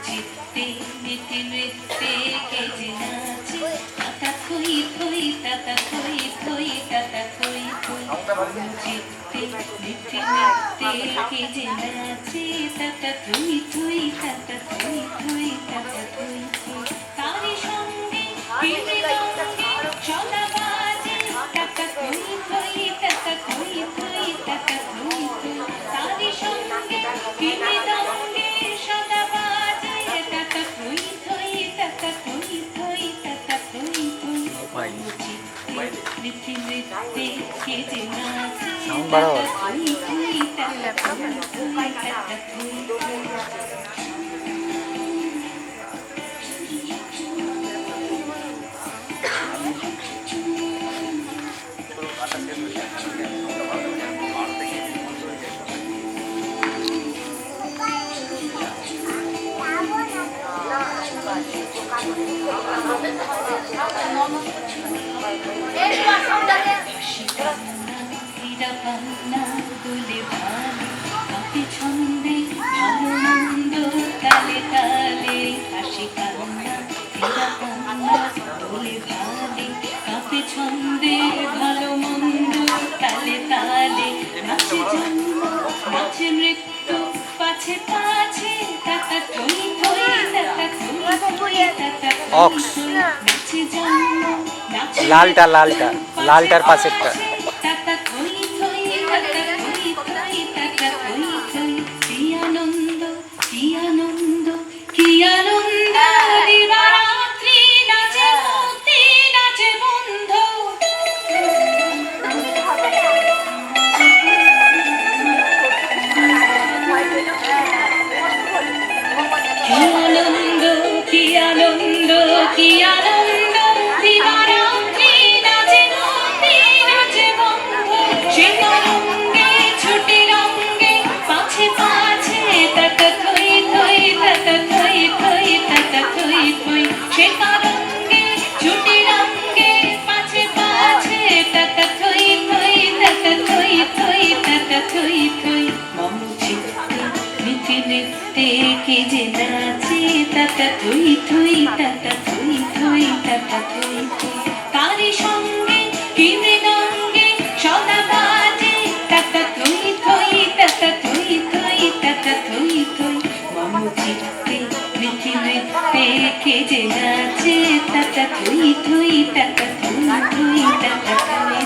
চিত্তে নীতি নৃত্যে কে যে নাচে তাতা থই থই তাতা থই থই তাতা থই থই চিত্তে নীতি নৃত্যে কে যে নাচে তাতা থই থই তাতা থই থই তাতা থই থই তারি সঙ্গে মৃদঙ্গে সদা বাজে তাতা থই থই তাতা থই থই তাতা থই থই তারি সঙ্গে মৃদঙ্গে সদা বাজে তাতা থই থই তাতা থই থই তাতা থই থই নীতি নৃত্যে কে যে নাচে তাতা থই থই তাতা থই থই তাতা থই থই ছন্দে ভালো মন্দ তালে তালে হাসি কান্না দোলে ভালে কাঁপে ছন্দে ভালো মন্দ তালে তালে নাচে জন্ম নাচে মৃত্যু পাছে পাছে তাতা থই থই তাতা থই থই তাতা অক্স নাচে জন্ম নাচে লালটা লালটা লালটার পাশেরটা তাতা থই থই তাতা থই থই তাতা থই থই কি আনন্দ কি আনন্দ কি আনন্দ দিবারাত্রি নাচে মূর্তি নাচে বন্ধ কি আনন্দ কি আনন্দ কি আনন্দ দিবারাত্রি নাচে মূর্তি নাচে বন্ধ সে তরঙ্গে ছুটে রঙ্গে পাছে পাছে তাতা থই থই তাতা থই থই তাতা থই থই সে তরঙ্গে ছুটে রঙ্গে পাছে পাছে তাতা থই থই তাতা থই থই তাতা থই থই মম চিত্তে নীতি নৃত্যে কে যে নাচে তাতা থই থই তাতা থই থই তাতা থই থই তারি সঙ্গে কি মৃদঙ্গে সদা বাজে তাতা থই থই তাতা থই থই তাতা থই থই মম চিত্তে নীতি নৃত্যে কে যে নাচে তাতা থই থই তাতা থই থই তাতা থই